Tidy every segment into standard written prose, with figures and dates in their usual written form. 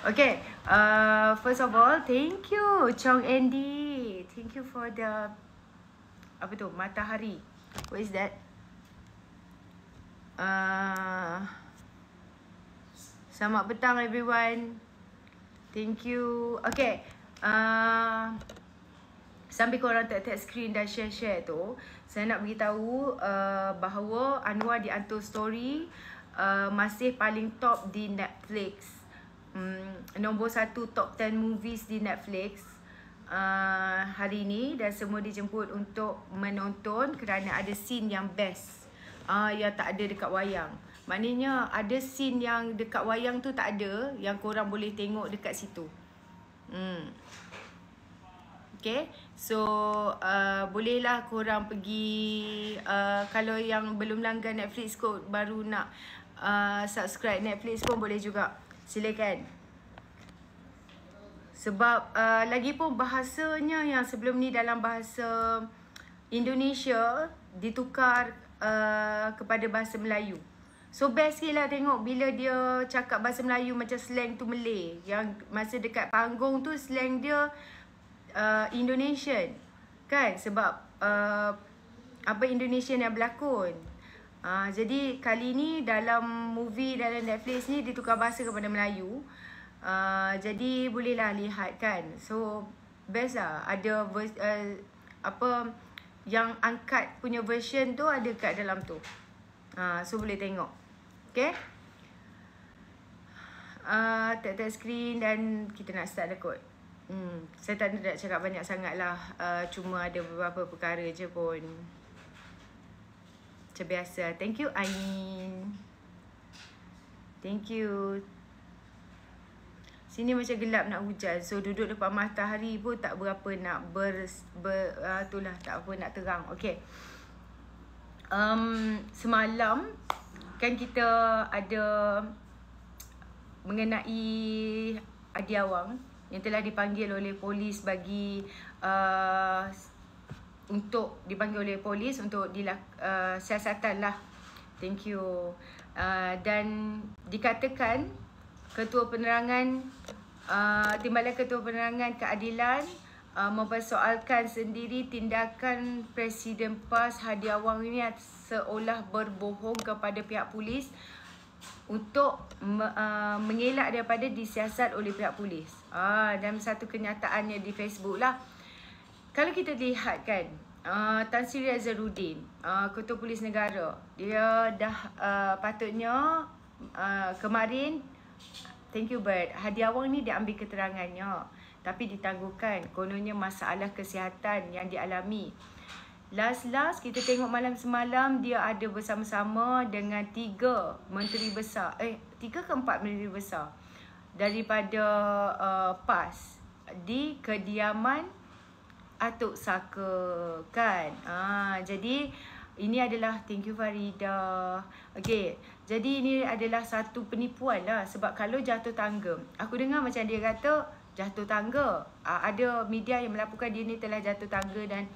Okay, first of all, thank you Chong Andy. Thank you for the apa tu, matahari. What is that? Selamat petang everyone. Thank you. Okay, sambil korang tap-tap screen dan share-share tu, saya nak beritahu bahawa Anwar di Anto Story masih paling top di Netflix. Nombor 1 top 10 movies di Netflix hari ini, dan semua dijemput untuk menonton kerana ada scene yang best yang tak ada dekat wayang. Maknanya ada scene yang dekat wayang tu tak ada, yang korang boleh tengok dekat situ. Okay, so bolehlah korang pergi, kalau yang belum langgan Netflix kot, baru nak subscribe Netflix pun boleh juga. Silakan. Sebab lagipun bahasanya yang sebelum ni dalam bahasa Indonesia ditukar kepada bahasa Melayu. So best lah tengok bila dia cakap bahasa Melayu macam slang tu Malay. Yang masa dekat panggung tu slang dia Indonesian. Kan? Sebab apa Indonesian yang berlakon. Jadi kali ni dalam movie dalam Netflix ni ditukar bahasa kepada Melayu. Jadi bolehlah lihat kan. So best lah. Ada apa yang angkat punya version tu ada kat dalam tu. So boleh tengok. Okay. Tap-tap screen dan kita nak start dah kot. Saya tak nak cakap banyak sangat lah. Cuma ada beberapa perkara je pun. Macam biasa. Thank you Ain. Thank you. Sini macam gelap nak hujan. So duduk depan matahari pun tak berapa nak itulah, tak apa nak terang. Okay. Semalam kan kita ada mengenai Adi Awang yang telah dipanggil oleh polis bagi untuk dipanggil oleh polis untuk siasatan lah. Thank you. Dan dikatakan Ketua Penerangan Timbalan Ketua Penerangan Keadilan mempersoalkan sendiri tindakan Presiden PAS Hadi Awang ini seolah berbohong kepada pihak polis untuk mengelak daripada disiasat oleh pihak polis. Dalam satu kenyataannya di Facebook lah. Kalau kita lihat kan, Tan Sri Azharuddin, Ketua Polis Negara, dia dah patutnya kemarin, thank you Bert, Hadi Awang ni dia ambil keterangannya, tapi ditangguhkan. Kononnya masalah kesihatan yang dialami. Last kita tengok malam semalam dia ada bersama-sama dengan 3 menteri besar, 3 ke 4 menteri besar daripada PAS di kediaman Atuk Saka kan. Jadi ini adalah, thank you Farida. Okay, jadi ini adalah satu penipuan lah. Sebab kalau jatuh tangga, aku dengar macam dia kata jatuh tangga, ada media yang melaporkan dia ni telah jatuh tangga dan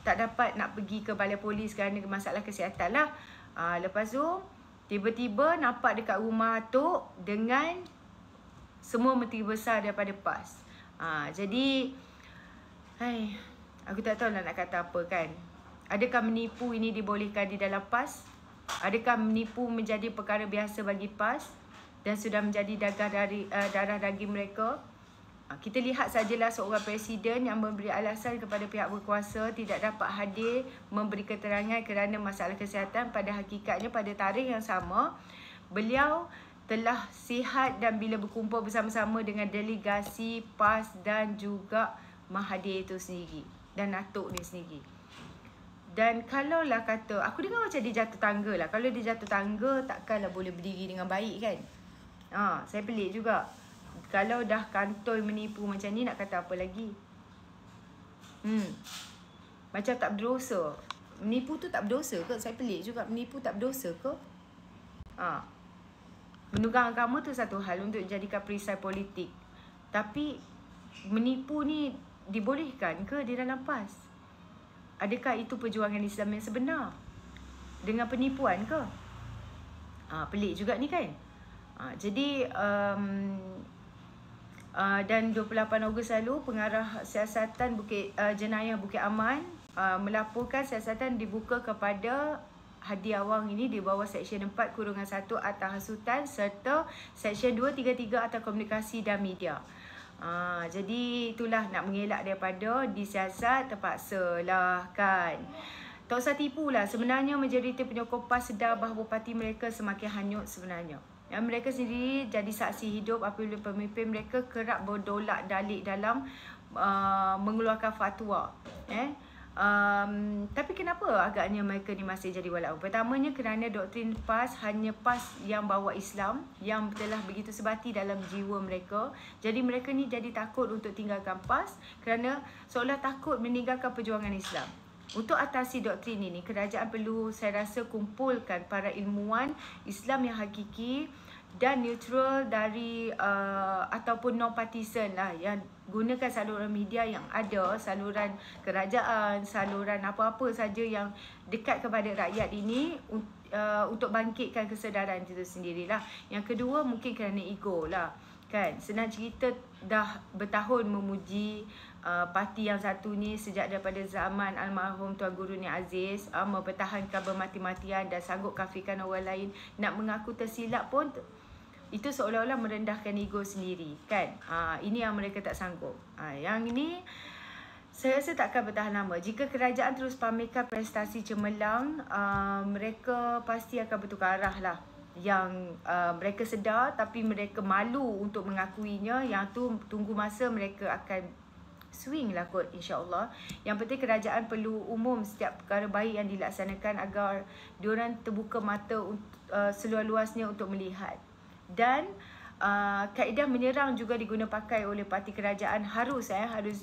tak dapat nak pergi ke balai polis kerana masalah kesihatan lah. Lepas tu tiba-tiba nampak dekat rumah Atuk dengan semua menteri besar daripada PAS. Jadi aku tak tahu nak kata apa kan. Adakah menipu ini dibolehkan di dalam PAS? Adakah menipu menjadi perkara biasa bagi PAS dan sudah menjadi darah daging mereka? Kita lihat sajalah seorang presiden yang memberi alasan kepada pihak berkuasa tidak dapat hadir memberi keterangan kerana masalah kesihatan. Pada hakikatnya pada tarikh yang sama, beliau telah sihat dan bila berkumpul bersama-sama dengan delegasi PAS dan juga Mahathir itu sendiri dan Atuk dia sendiri. Dan kalaulah kata, aku dengar macam dia jatuh tangga lah. Kalau dia jatuh tangga, takkanlah boleh berdiri dengan baik kan. Saya pelik juga. Kalau dah kantoi menipu macam ni, nak kata apa lagi? Macam tak berdosa. Menipu tu tak berdosa ke? Saya pelik juga, menipu tak berdosa ke? Menunggang agama tu satu hal untuk jadikan perisai politik. Tapi menipu ni dibolehkan ke di dalam PAS? Adakah itu perjuangan Islam yang sebenar? Dengan penipuan ke? Pelik juga ni kan? Jadi dan 28 Ogos lalu, Pengarah Siasatan Jenayah Bukit Aman melaporkan siasatan dibuka kepada Hadi Awang ini di bawah Seksyen 4-1 Akta Hasutan serta Seksyen 233 Akta Komunikasi dan Media. Jadi itulah nak mengelak daripada disiasat terpaksa lah kan. Tak usah tipu lah, sebenarnya majoriti penyokong PAS sedar bahawa parti mereka semakin hanyut sebenarnya. Yang mereka sendiri jadi saksi hidup apabila pemimpin mereka kerap berdolak dalik dalam mengeluarkan fatwa. Tapi kenapa agaknya mereka ni masih jadi walaupun? Pertamanya kerana doktrin PAS hanya PAS yang bawa Islam yang telah begitu sebati dalam jiwa mereka. Jadi mereka ni jadi takut untuk tinggalkan PAS kerana seolah takut meninggalkan perjuangan Islam. Untuk atasi doktrin ini, kerajaan perlu, saya rasa, kumpulkan para ilmuwan Islam yang hakiki dan neutral dari ataupun non-partisan lah, yang gunakan saluran media yang ada, saluran kerajaan, saluran apa-apa saja yang dekat kepada rakyat ini untuk bangkitkan kesedaran itu sendirilah. Yang kedua mungkin kerana ego lah. Kan, senang cerita dah bertahun memuji parti yang satu ni sejak daripada zaman almarhum Tuan Guru Ni Aziz, mempertahankan bermati-matian dan sanggup kafirkan orang lain. Nak mengaku tersilap pun itu seolah-olah merendahkan ego sendiri kan. Ini yang mereka tak sanggup. Yang ini saya rasa takkan bertahan lama. Jika kerajaan terus pamerkan prestasi cemerlang, mereka pasti akan bertukar arah lah. Yang mereka sedar tapi mereka malu untuk mengakuinya. Yang tu tunggu masa mereka akan swing lah kot, insyaAllah. Yang penting kerajaan perlu umum setiap perkara baik yang dilaksanakan agar diorang terbuka mata seluas-luasnya untuk melihat. Dan kaedah menyerang juga diguna pakai oleh parti kerajaan. Harus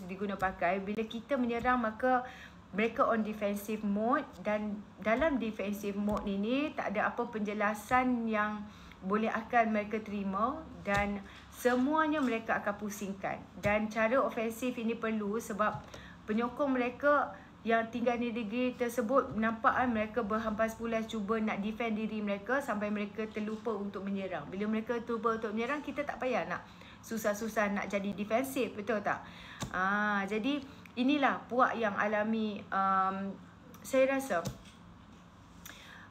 diguna pakai. Bila kita menyerang maka mereka on defensive mode, dan dalam defensive mode ini tak ada apa penjelasan yang boleh akan mereka terima dan semuanya mereka akan pusingkan. Dan cara ofensif ini perlu sebab penyokong mereka yang tinggal di negeri tersebut nampakkan mereka berhampas pulas cuba nak defend diri mereka sampai mereka terlupa untuk menyerang. Bila mereka terlupa untuk menyerang, kita tak payah nak susah-susah nak jadi defensif, betul tak? Jadi inilah puak yang alami saya rasa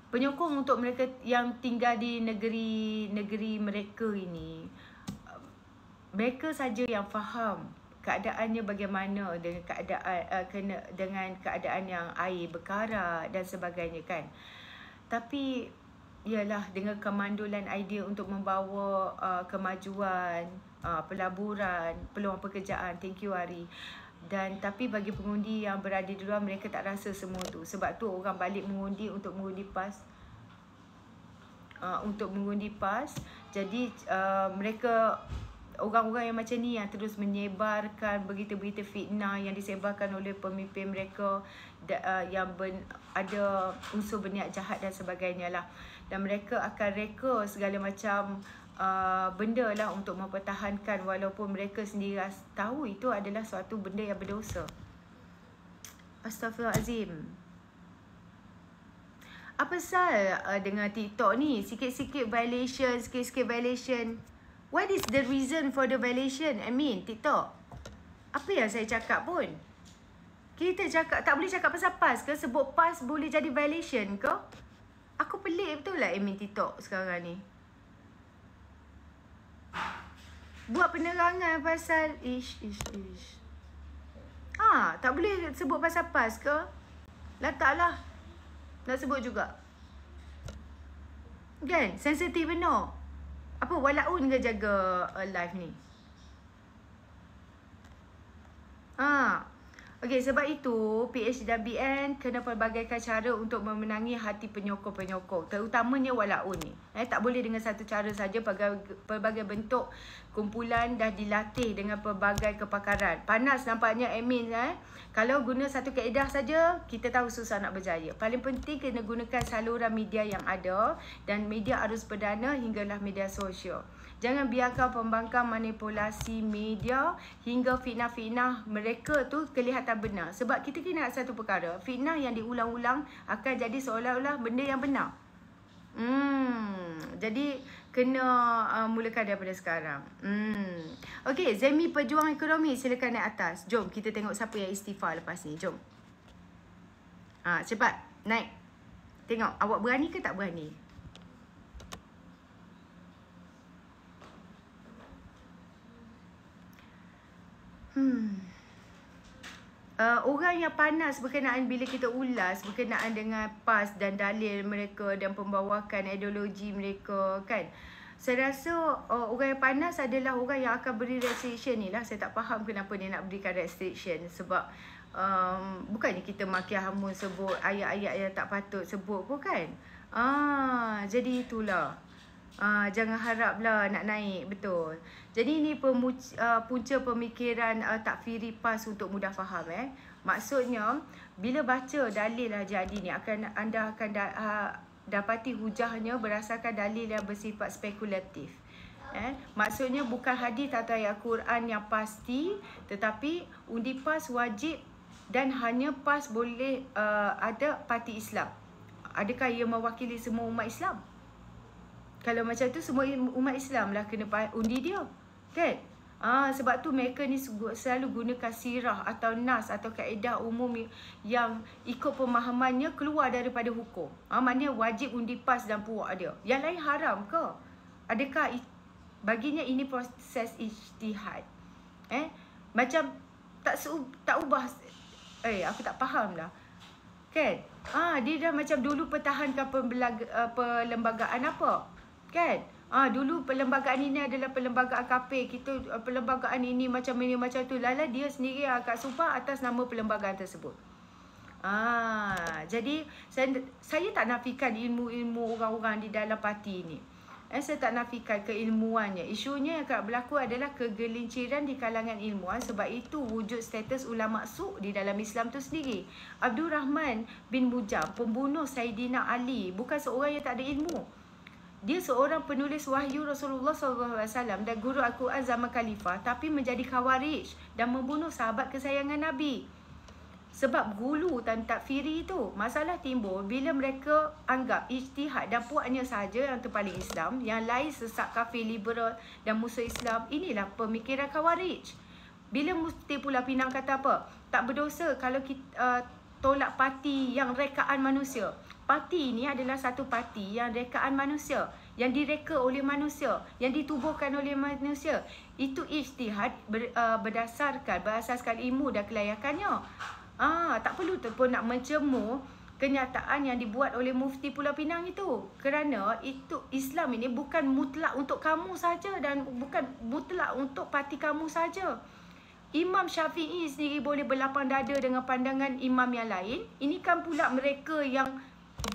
penyokong untuk mereka yang tinggal di negeri mereka ini. Mereka saja yang faham keadaannya bagaimana dengan keadaan yang air berkarat dan sebagainya kan. Tapi ialah dengan kemandulan idea untuk membawa kemajuan, pelaburan, peluang pekerjaan. Thank you Ari. Tapi bagi pengundi yang berada di luar, mereka tak rasa semua tu. Sebab tu orang balik mengundi untuk mengundi PAS. Jadi mereka, orang-orang yang macam ni yang terus menyebarkan berita-berita fitnah yang disebarkan oleh pemimpin mereka yang ada unsur berniat jahat dan sebagainya lah. Dan mereka akan reka segala macam benda lah untuk mempertahankan, walaupun mereka sendiri tahu itu adalah suatu benda yang berdosa. Astaghfirullahalazim. Apa pasal dengan TikTok ni? Sikit-sikit violation. What is the reason for the violation? TikTok. Apa yang saya cakap pun? Kita cakap, tak boleh cakap pasal PAS ke? Sebut PAS boleh jadi violation ke? Aku pelik betul lah admin TikTok sekarang ni. Buat penerangan pasal tak boleh sebut pasal PAS ke? Letaklah. Nak sebut juga. Kan? Sensitif benar. Apa walaun ke jaga live ni? Okey, sebab itu PH dan BN kena pelbagaikan cara untuk memenangi hati penyokong-penyokong, terutamanya walaun ni. Tak boleh dengan satu cara saja. Pelbagai bentuk kumpulan dah dilatih dengan pelbagai kepakaran. Panas nampaknya admin. Kalau guna satu kaedah saja, kita tahu susah nak berjaya. Paling penting kena gunakan saluran media yang ada, dan media arus perdana hinggalah media sosial. Jangan biarkan pembangkang manipulasi media hingga fitnah-fitnah mereka tu kelihatan benar. Sebab kita kena ingat satu perkara, fitnah yang diulang-ulang akan jadi seolah-olah benda yang benar. Jadi kena mulakan daripada sekarang. Okey, Zemi Pejuang Ekonomi, silakan naik atas. Jom kita tengok siapa yang istighfar lepas ni. Jom. Cepat naik. Tengok awak berani ke tak berani? Orang yang panas berkenaan bila kita ulas berkenaan dengan PAS dan dalil mereka dan pembawakan ideologi mereka, kan. Saya rasa orang yang panas adalah orang yang akan beri restriction ni lah. Saya tak faham kenapa dia nak berikan restriction. Sebab bukannya kita maki hamun sebut ayat-ayat yang tak patut sebut pun, kan. Jadi itulah. Jangan haraplah nak naik, betul. Jadi ini punca pemikiran takfiri PAS untuk mudah faham. Maksudnya bila baca dalil Al-Jadi ni anda akan dapati hujahnya berdasarkan dalil yang bersifat spekulatif. Maksudnya bukan hadis atau ayat Quran yang pasti, tetapi undi PAS wajib dan hanya PAS boleh ada parti Islam. Adakah ia mewakili semua umat Islam? Kalau macam tu semua umat Islam lah kena undi dia, kan? Sebab tu mereka ni selalu gunakan sirah atau nas atau kaedah umum yang ikut pemahamannya keluar daripada hukum. Maknanya wajib undi PAS dan puak dia. Yang lain haram ke? Adakah baginya ini proses ijtihad? Macam tak ubah. Aku tak faham lah, kan? Dia dah macam dulu pertahankan perlembagaan apa, kan? Dulu perlembagaan ini adalah perlembagaan kafir. Kita perlembagaan ini macam tu. Lala dia sendiri agak sumpah atas nama perlembagaan tersebut. Jadi saya tak nafikan ilmu orang-orang di dalam parti ini. Saya tak nafikan keilmuannya. Isunya yang akan berlaku adalah kegelinciran di kalangan ilmuwan. Sebab itu wujud status ulama su' di dalam Islam tu sendiri. Abdul Rahman bin Mujam, pembunuh Saidina Ali, bukan seorang yang tak ada ilmu. Dia seorang penulis wahyu Rasulullah SAW dan guru Al-Quran zaman Khalifah, tapi menjadi khawarij dan membunuh sahabat kesayangan Nabi. Sebab gulu dan takfiri itu, masalah timbul bila mereka anggap ijtihad dan puaknya sahaja yang terpaling Islam, yang lain sesat kafir, liberal dan musuh Islam. Inilah pemikiran khawarij. Bila Mufti Pulau Pinang kata apa? Tak berdosa kalau kita tolak parti yang rekaan manusia. Parti ini adalah satu parti yang rekaan manusia, yang direka oleh manusia, yang ditubuhkan oleh manusia. Itu ijtihad berasaskan ilmu dan kelayakannya. Tak perlu pun nak mencemur kenyataan yang dibuat oleh Mufti Pulau Pinang itu. Kerana itu Islam ini bukan mutlak untuk kamu saja dan bukan mutlak untuk parti kamu saja. Imam Syafi'i sendiri boleh berlapang dada dengan pandangan imam yang lain. Ini kan pula mereka yang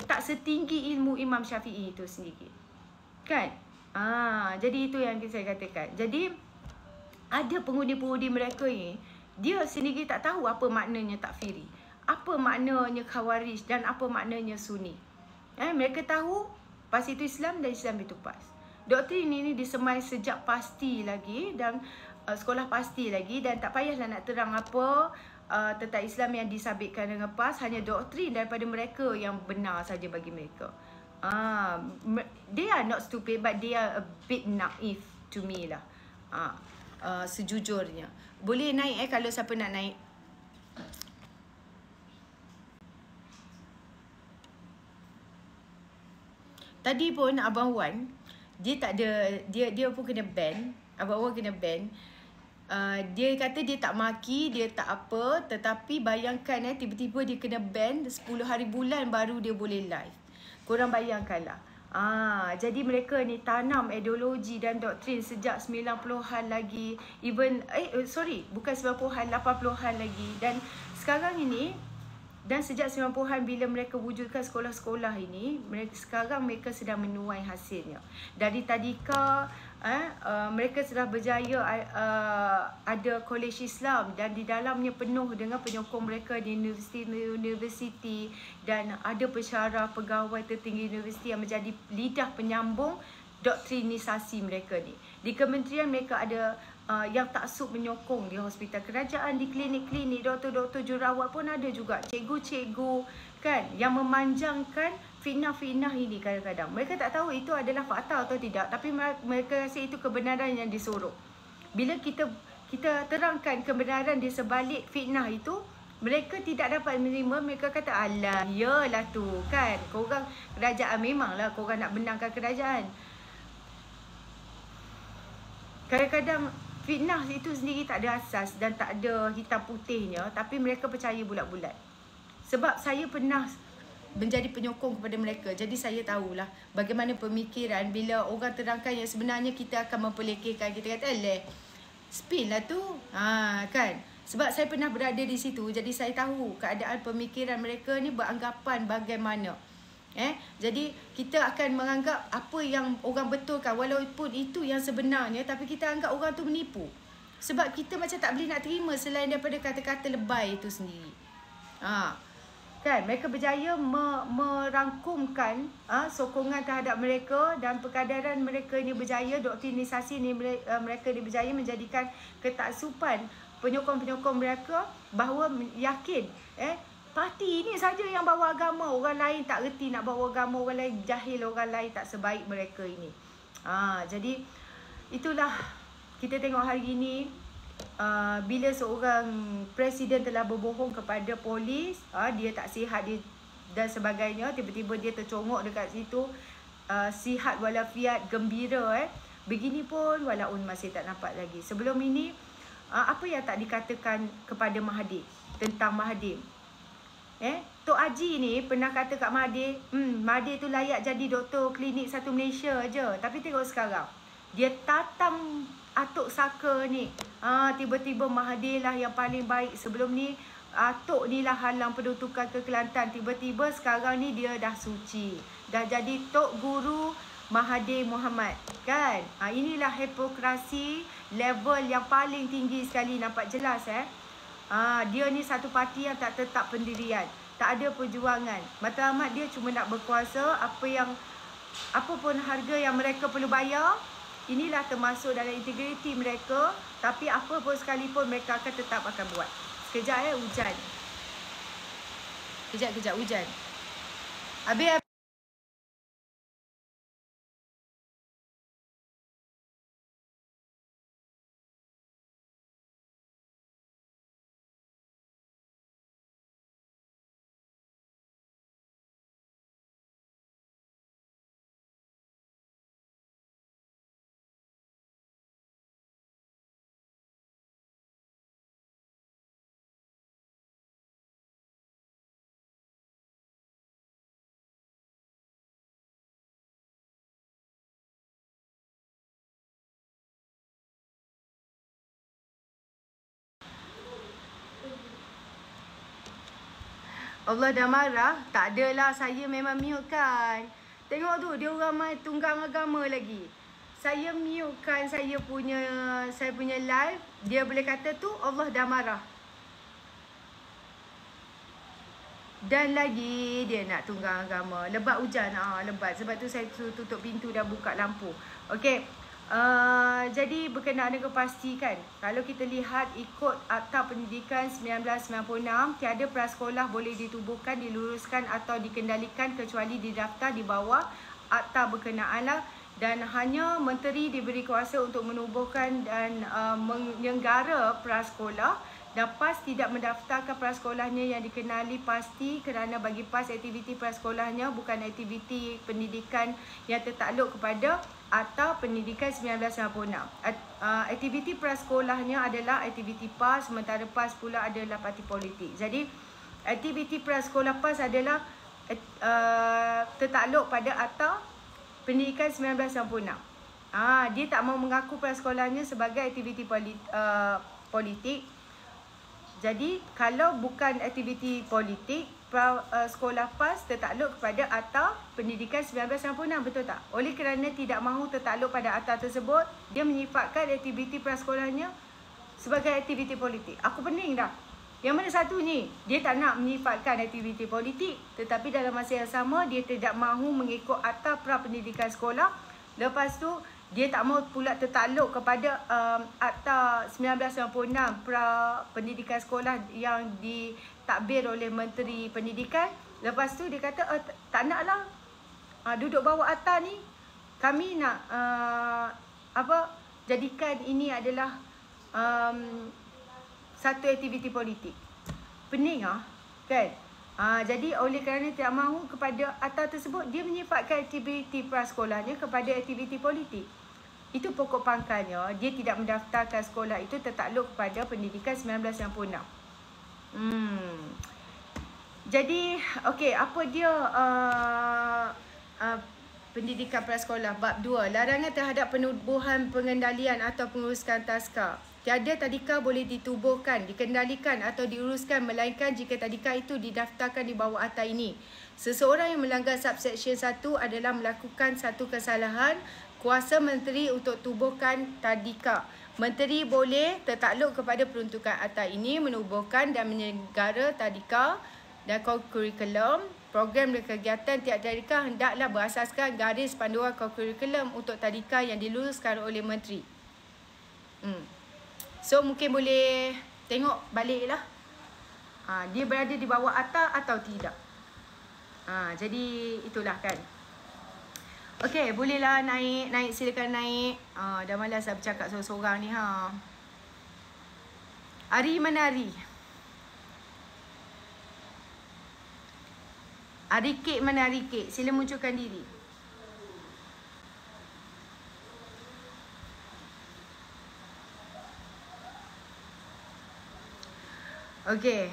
tak setinggi ilmu Imam Syafi'i itu sendiri, kan? Jadi itu yang saya katakan. Jadi ada pengundi-pengundi mereka ni, dia sendiri tak tahu apa maknanya takfiri, apa maknanya khawarij dan apa maknanya sunni. Mereka tahu PAS itu Islam dan Islam itu PAS. Doktrin ini disemai sejak pasti lagi dan sekolah pasti lagi, dan tak payahlah nak terang apa tentang Islam yang disabitkan dengan PAS. Hanya doktrin daripada mereka yang benar saja bagi mereka. They are not stupid, but they are a bit naive to me lah. Sejujurnya. Boleh naik kalau siapa nak naik. Tadi pun Abang Wan, dia tak ada, dia pun kena ban. Abang Wan kena ban. Dia kata dia tak maki, dia tak apa, tetapi bayangkan tiba-tiba dia kena ban 10 hari bulan baru dia boleh live. Korang bayangkanlah. Jadi mereka ni tanam ideologi dan doktrin sejak 90-an lagi, even bukan 90-an, 80-an lagi, dan sekarang ini. Dan sejak 90-an bila mereka wujudkan sekolah-sekolah ini, sekarang mereka sedang menuai hasilnya. Dari tadika, mereka sudah berjaya ada kolej Islam dan di dalamnya penuh dengan penyokong mereka di universiti dan ada pensyarah pegawai tertinggi universiti yang menjadi lidah penyambung doktrinisasi mereka ni. Di kementerian mereka ada yang taksub menyokong di hospital kerajaan, di klinik-klinik, doktor-doktor jurawat pun ada juga, cikgu-cikgu, kan, yang memanjangkan fitnah-fitnah ini kadang-kadang mereka tak tahu itu adalah fakta atau tidak, tapi mereka rasa itu kebenaran yang disorok. Bila kita terangkan kebenaran di sebalik fitnah itu, mereka tidak dapat menerima. Mereka kata, alah, yalah tu kan, korang kerajaan, memanglah korang nak benarkan kerajaan. Kadang-kadang fitnah itu sendiri tak ada asas dan tak ada hitam putihnya, tapi mereka percaya bulat-bulat. Sebab saya pernah menjadi penyokong kepada mereka, jadi saya tahulah bagaimana pemikiran bila orang terangkan yang sebenarnya kita akan memperlekehkan. Kita kata, alah, spin lah tu, kan. Sebab saya pernah berada di situ, jadi saya tahu keadaan pemikiran mereka ni beranggapan bagaimana. Jadi kita akan menganggap apa yang orang betulkan, walaupun itu yang sebenarnya, tapi kita anggap orang tu menipu. Sebab kita macam tak boleh nak terima selain daripada kata-kata lebay itu sendiri. Kan, mereka berjaya merangkumkan sokongan terhadap mereka, dan perkadaran mereka ini berjaya, doktrinisasi ini mereka ini berjaya menjadikan ketaksupan penyokong-penyokong mereka bahawa yakin parti ini saja yang bawa agama, orang lain tak reti nak bawa agama, orang lain jahil, orang lain tak sebaik mereka ini. Jadi itulah kita tengok hari ini. Bila seorang presiden telah berbohong kepada polis, dia tak sihat dia dan sebagainya, tiba-tiba dia tercongok dekat situ, sihat walafiat, gembira, begini pun walaupun masih tak nampak lagi. Sebelum ini, apa yang tak dikatakan kepada Mahathir tentang Mahathir? Tok Haji ni pernah kata kat Mahathir, Mahathir tu layak jadi doktor klinik satu Malaysia aja. Tapi tengok sekarang, dia tatam Atuk Saka ni, tiba-tiba Mahathir lah yang paling baik. Sebelum ni Atuk ni lah halang pendutukan ke Kelantan. Tiba-tiba sekarang ni dia dah suci, dah jadi Tok Guru Mahathir Mohamad, kan. Inilah hipokrasi level yang paling tinggi sekali, nampak jelas. Dia ni satu parti yang tak tetap pendirian, tak ada perjuangan. Matlamat dia cuma nak berkuasa. Apa pun harga yang mereka perlu bayar, inilah termasuk dalam integriti mereka. Tapi apa pun sekalipun mereka akan tetap akan buat. Sekejap hujan. Kejap hujan. Habis Allah dah marah? Tak adalah, saya memang mute kan. Tengok tu, dia orang main tunggang agama lagi. Saya mute kan saya punya live. Dia boleh kata tu Allah dah marah. Dan lagi dia nak tunggang agama. Lebat hujan, lebat. Sebab tu saya tutup pintu dan buka lampu. Okey. Jadi berkenaan dengan kepastikan, kalau kita lihat ikut Akta Pendidikan 1996, tiada prasekolah boleh ditubuhkan, diluruskan atau dikendalikan kecuali didaftar di bawah akta berkenaan lah. Dan hanya menteri diberi kuasa untuk menubuhkan dan menyelenggara prasekolah. Dan PAS tidak mendaftarkan prasekolahnya yang dikenali pasti, kerana bagi PAS aktiviti prasekolahnya bukan aktiviti pendidikan yang tertakluk kepada Akta Pendidikan 1996. Aktiviti prasekolahnya adalah aktiviti PAS, sementara PAS pula adalah parti politik. Jadi aktiviti prasekolah PAS adalah tertakluk pada Akta Pendidikan 1996. Dia tak mau mengaku prasekolahnya sebagai aktiviti politik. Jadi kalau bukan aktiviti politik, sekolah PAS tertakluk kepada Akta Pendidikan 1996, betul tak? Oleh kerana tidak mahu tertakluk pada akta tersebut, dia menyifatkan aktiviti prasekolahnya sebagai aktiviti politik. Aku pening dah. Yang mana satu ni? Dia tak nak menyifatkan aktiviti politik, tetapi dalam masa yang sama dia tidak mahu mengikut Akta Prapendidikan Sekolah. Lepas tu dia tak mahu pula tertakluk kepada Akta 1996 Pendidikan Sekolah yang ditadbir oleh Menteri Pendidikan. Lepas tu dia kata tak nak lah duduk bawah ATA ni kami nak jadikan ini adalah satu aktiviti politik. Pening kan? Jadi oleh kerana tidak mahu kepada ATA tersebut, dia menyifatkan aktiviti prasekolahnya kepada aktiviti politik. Itu pokok pangkalnya. Dia tidak mendaftarkan sekolah itu tertakluk kepada pendidikan 1996. Jadi, okey, apa dia pendidikan prasekolah bab 2, larangan terhadap penubuhan, pengendalian atau penguruskan taska. Tiada tadika boleh ditubuhkan, dikendalikan atau diuruskan melainkan jika tadika itu didaftarkan di bawah ATA ini. Seseorang yang melanggar subsection 1 adalah melakukan satu kesalahan. Kuasa menteri untuk tubuhkan tadika. Menteri boleh tertakluk kepada peruntukan ATA ini menubuhkan dan menyegara tadika dan kurikulum. Program dan kegiatan tiap tadika hendaklah berasaskan garis panduan kurikulum untuk tadika yang diluluskan oleh menteri. So mungkin boleh tengok balik lah. Dia berada di bawah ATA atau tidak. Jadi itulah kan. Okey, bolehlah naik, silakan naik. Dah malas dah bercakap seorang-seorang ni Ari mana Ari? Ari Kek mana Ari Kek? Sila munculkan diri. Okey,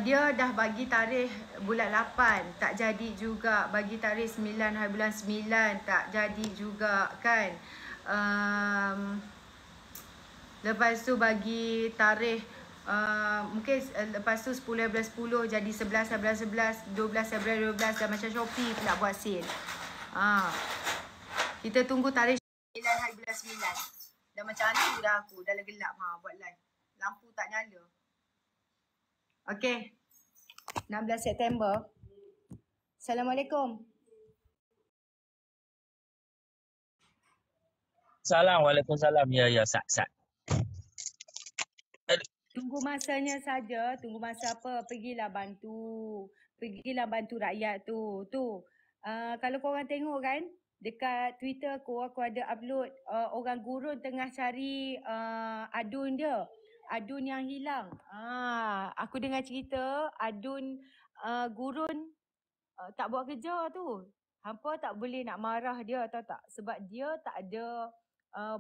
dia dah bagi tarikh bulan 8, tak jadi juga. Bagi tarikh 9 hari bulan 9, tak jadi juga kan. Lepas tu bagi tarikh mungkin lepas tu 10 bulan 10 jadi 11 bulan 11, 12 bulan 12 dan macam Shopee pula buat sale. Kita tunggu tarikh 9 hari bulan 9. Dah macam mana dah aku, dah gelap buat live. Lampu tak nyala. Okey. 16 September. Assalamualaikum. Waalaikumsalam. Ya, sat. Tunggu masanya saja. Tunggu masa apa? Pergilah bantu rakyat tu. Kalau korang tengok kan, dekat Twitter aku ada upload orang gurun tengah cari adun dia. Adun yang hilang. Aku dengar cerita adun gurun tak buat kerja tu. Hampa tak boleh nak marah dia, tahu tak? Sebab dia tak ada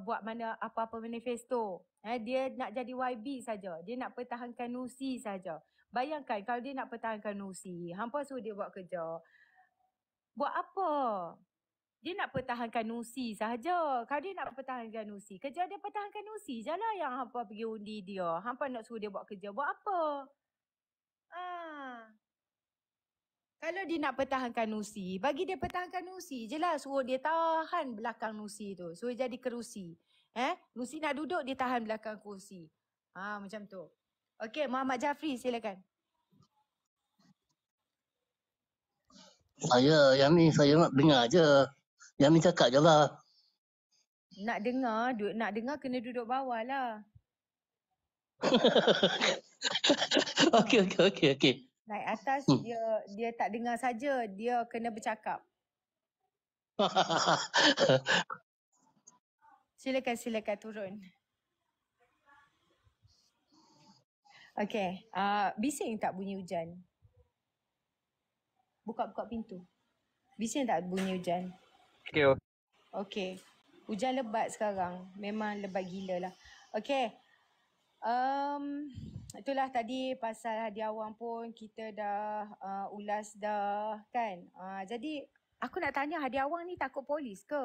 buat mana apa-apa manifesto. Dia nak jadi YB saja. Dia nak pertahankan Nusi saja. Bayangkan kalau dia nak pertahankan Nusi, hampa suruh dia buat kerja. Buat apa? Dia nak pertahankan Nusi sahaja. Kalau dia nak pertahankan Nusi, kerja dia pertahankan Nusi je lah yang hampa pergi undi dia. Hampa nak suruh dia buat kerja. Buat apa? Kalau dia nak pertahankan Nusi, bagi dia pertahankan Nusi je lah. Suruh dia tahan belakang Nusi tu. Suruh jadi kerusi. Nusi nak duduk, dia tahan belakang kerusi. Macam tu. Okey, Muhammad Jafri silakan. Yang ni saya nak dengar je. Yang ni cakap je lah. Nak dengar kena duduk bawah lah. Okey. Naik atas dia tak dengar saja, dia kena bercakap. Silakan turun. Okey, bising tak bunyi hujan? Buka pintu. Bising tak bunyi hujan? Okey. Hujan lebat sekarang. Memang lebat gila lah. Okey. Itulah tadi pasal hadiah awang pun kita dah ulas dah kan. Jadi aku nak tanya, hadiah awang ni takut polis ke?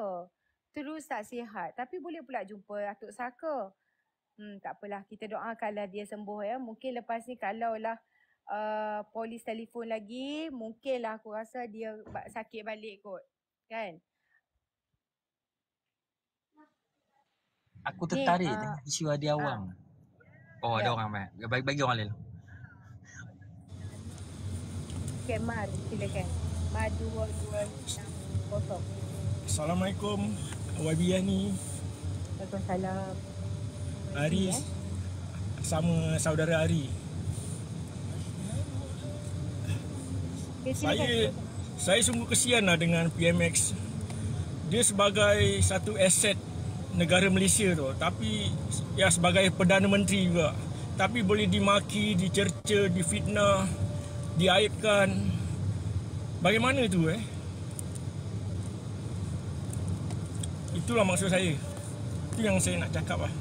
Terus tak sihat. Tapi boleh pula jumpa Datuk Saka. Tak apalah, kita doakanlah dia sembuh ya. Mungkin lepas ni kalaulah polis telefon lagi, mungkinlah aku rasa dia sakit balik kot. Kan? Aku tertarik dengan isu hadiah awang. Ada orang bagi orang lain. Okay, Mar, silakan. Mar 2260. Assalamualaikum, YB ni. Waalaikumsalam. Ari sama saudara Ari. Okay, Saya sungguh kesian lah dengan PMX. Dia sebagai satu aset negara Malaysia tu, tapi ya sebagai Perdana Menteri juga. Tapi boleh dimaki, dicerca, difitnah, diaibkan. Bagaimana tu Itulah maksud saya. Itu yang saya nak cakap lah.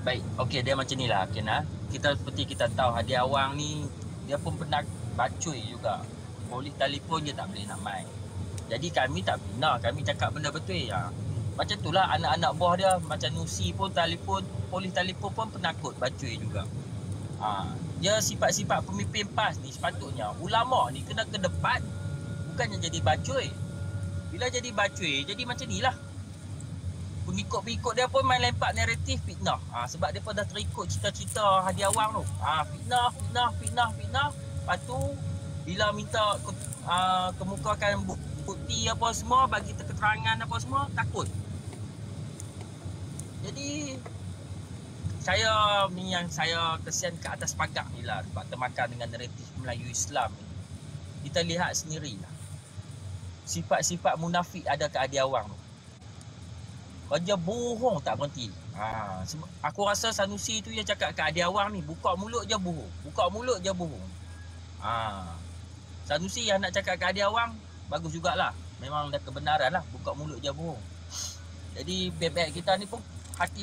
Baik, okey, dia macam ni lah Ken, Kita seperti kita tahu Hadi Awang ni, dia pun pernah bacui juga. Polis telefon je tak boleh nak main. Jadi kami tak bina, kami cakap benda betul ya. Macam tu lah anak-anak buah dia, macam Nusi pun telefon, polis telefon pun penakut bacui juga. Dia sifat-sifat pemimpin PAS ni sepatutnya ulama ni kena ke depan, bukannya jadi bacui. Bila jadi bacui, jadi macam ni lah. Pengikut-pengikut dia pun main lempak naratif fitnah. Sebab dia pun dah terikut cita-cita Hadi Awang tu. Fitnah. Lepas tu, bila minta kemukakan bukti apa semua, bagi keterangan apa semua, takut. Jadi, saya kesian ke atas pagak ni lah. Sebab termakan dengan naratif Melayu Islam ni. Kita lihat sendirilah. Sifat-sifat munafik ada ke Hadi Awang tu. Kerja bohong tak berhenti. Aku rasa Sanusi tu yang cakap kat Hadi Awang ni, buka mulut je bohong. Sanusi yang nak cakap kat Hadi Awang, bagus jugalah. Memang dah kebenaran lah, buka mulut je bohong. Jadi bebek kita ni pun hati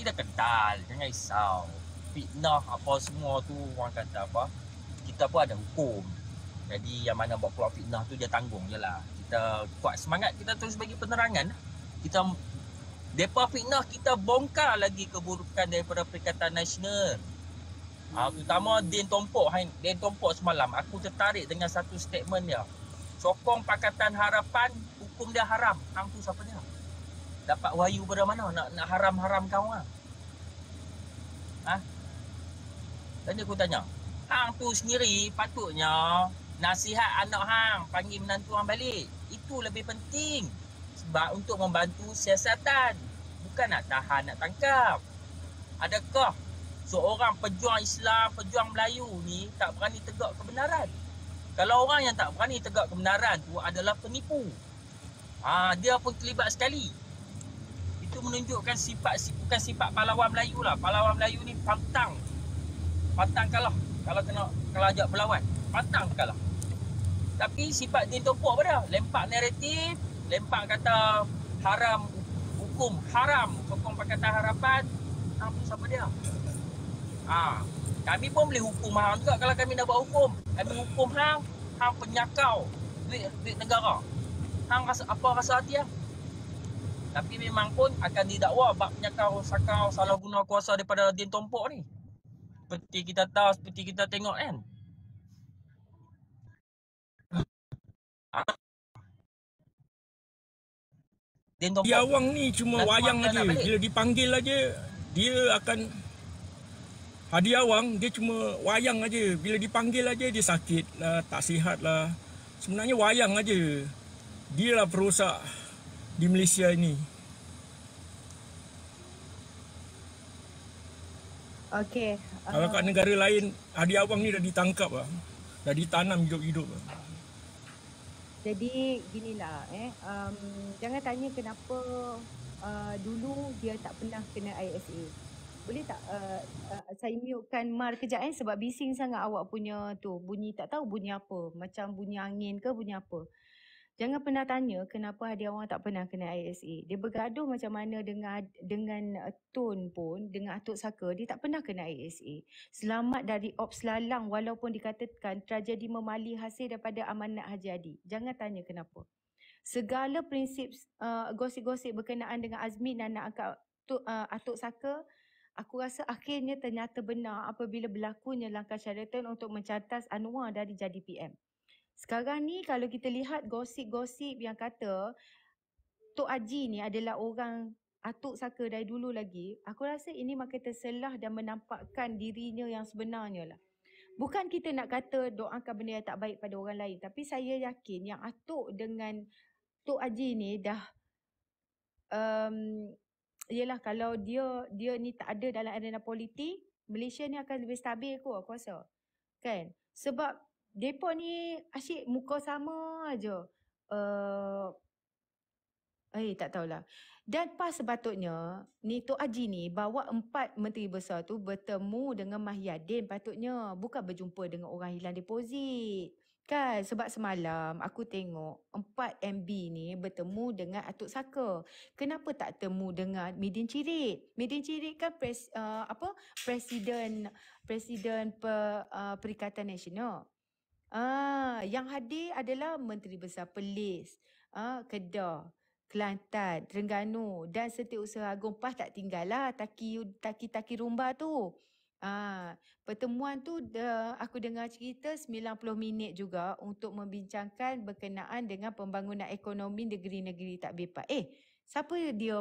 dah kental, jangan risau. Fitnah apa semua tu orang kata apa, kita pun ada hukum. Jadi yang mana buat keluar fitnah tu dia tanggung je lah. Kita kuat semangat, kita terus bagi penerangan. Depa fitnah, kita bongkar lagi keburukan daripada Perikatan Nasional. Terutama Din Tompok semalam, aku tertarik dengan satu statement dia. Sokong Pakatan Harapan, hukum dia haram. Hang tu siapa dia? Dapat wahyu pada mana nak haram-haram kau lah? Dan aku tanya, hang tu sendiri patutnya nasihat anak hang, panggil menantu hang balik. Itu lebih penting. Sebab untuk membantu siasatan, bukan nak tahan, nak tangkap. Adakah seorang pejuang Islam, pejuang Melayu ni tak berani tegak kebenaran? Kalau orang yang tak berani tegak kebenaran tu adalah penipu. Dia pun terlibat sekali. Itu menunjukkan bukan sifat pahlawan Melayu lah. Pahlawan Melayu ni pantang kalah. Kalau ajak berlawan, pantang kalah. Tapi sifat Din Tompok apa dia? Lempak naratif, lempak kata haram, hukum haram, sokong Pakatan Harapan. Hang tu siapa dia? Kami pun boleh hukum hang juga kalau kami nak buat hukum. Kami hukum hang penyakau duit negara. Hang rasa hati hang? Tapi memang pun akan didakwa bab penyakau, sakau, salah guna kuasa daripada Din Tompok ni. Seperti kita tahu, seperti kita tengok kan. Hadi Awang ni cuma wayang aja. Bila dipanggil aja, dia akan Hadi Awang dia cuma wayang aja. Bila dipanggil aja dia sakit lah, tak sihat lah. Sebenarnya wayang aja. Dia lah perosak di Malaysia ini. Okey. Kalau kat negara lain, Hadi Awang ni dah ditangkap lah. Dah ditanam hidup-hidup lah. Jadi ginilah jangan tanya kenapa dulu dia tak pernah kena ISA. Boleh tak saya mute-kan Mar kejap sebab bising sangat awak punya tu. Bunyi tak tahu bunyi apa. Macam bunyi angin ke bunyi apa. Jangan pernah tanya kenapa Hadi Awang tak pernah kena ISA. Dia bergaduh macam mana dengan Tun pun, dengan Atuk Saka, dia tak pernah kena ISA. Selamat dari Ops Lalang walaupun dikatakan tragedi memali hasil daripada amanat Haji Adi. Jangan tanya kenapa. Segala prinsip gosip-gosip berkenaan dengan Azmin dan anak angkat Atuk Saka, aku rasa akhirnya ternyata benar apabila berlakunya langkah syaratan untuk mencatas Anwar dari jadi PM. Sekarang ni kalau kita lihat gosip-gosip yang kata Tok Haji ni adalah orang Atuk Saka dari dulu lagi, aku rasa ini makin terselah dan menampakkan dirinya yang sebenarnya lah. Bukan kita nak kata doakan benda yang tak baik pada orang lain, tapi saya yakin yang Atuk dengan Tok Haji ni dah yelah kalau dia ni tak ada dalam arena politik, Malaysia ni akan lebih stabil aku rasa. Kan? Sebab Depa ni asyik muka sama aja. Tak tahulah. Dan PAS sepatutnya, ni Tok Haji ni bawa 4 menteri besar tu bertemu dengan Mahyadin patutnya. Bukan berjumpa dengan orang hilang deposit. Kan? Sebab semalam aku tengok 4 MB ni bertemu dengan Atuk Saka. Kenapa tak temu dengan Midin Cirit? Midin Cirit kan Presiden Perikatan Nasional. Yang hadir adalah Menteri Besar Perlis, Kedah, Kelantan, Terengganu dan Setiausaha Agung. PAS tak tinggal lah Taki Rumba tu. Pertemuan tu aku dengar cerita 90 minit juga untuk membincangkan berkenaan dengan pembangunan ekonomi negeri-negeri tak BEPAS. Siapa dia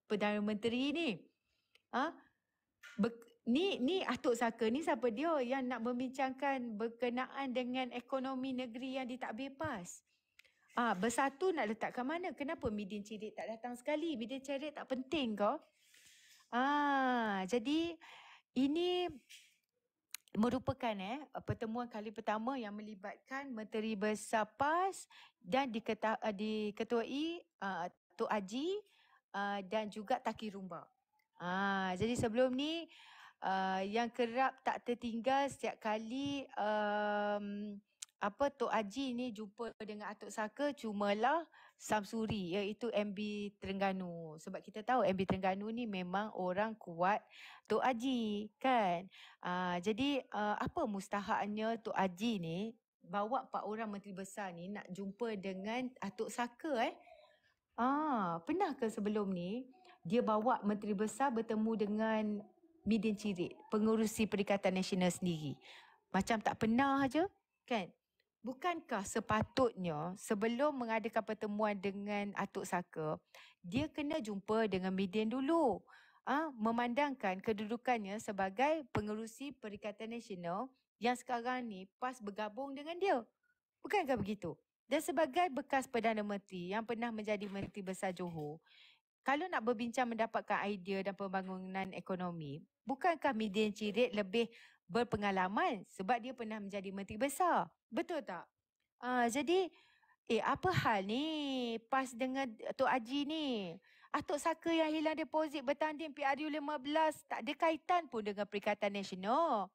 Perdana Menteri ni? Ni Atuk Saka ni siapa dia yang nak membincangkan berkenaan dengan ekonomi negeri yang di tak BEPAS? Bersatu nak letak kat mana? Kenapa Midin Cirit tak datang sekali? Midin Cirit tak penting ke? Jadi ini merupakan pertemuan kali pertama yang melibatkan Menteri Besar PAS dan diketuai Tok Haji dan juga Taki Rumba. Jadi sebelum ni yang kerap tak tertinggal setiap kali Tok Haji ni jumpa dengan Atuk Saka cumalah Samsuri, iaitu MB Terengganu. Sebab kita tahu MB Terengganu ni memang orang kuat Tok Haji kan. Jadi apa mustahaknya Tok Haji ni bawa 4 orang menteri besar ni nak jumpa dengan Atuk Saka pernah ke sebelum ni dia bawa menteri besar bertemu dengan Midin Cirit, pengurusi Perikatan Nasional sendiri? Macam tak pernah aja kan? Bukankah sepatutnya sebelum mengadakan pertemuan dengan Atuk Saka, dia kena jumpa dengan Midin dulu? Memandangkan kedudukannya sebagai pengerusi Perikatan Nasional yang sekarang ni PAS bergabung dengan dia. Bukankah begitu? Dan sebagai bekas Perdana Menteri yang pernah menjadi Menteri Besar Johor, kalau nak berbincang mendapatkan idea dan pembangunan ekonomi, bukankah Midin Cirit lebih berpengalaman sebab dia pernah menjadi Menteri Besar? Betul tak? Jadi, apa hal ni PAS dengan Tok Haji ni? Atuk Saka yang hilang deposit bertanding PRU 15 tak ada kaitan pun dengan Perikatan Nasional.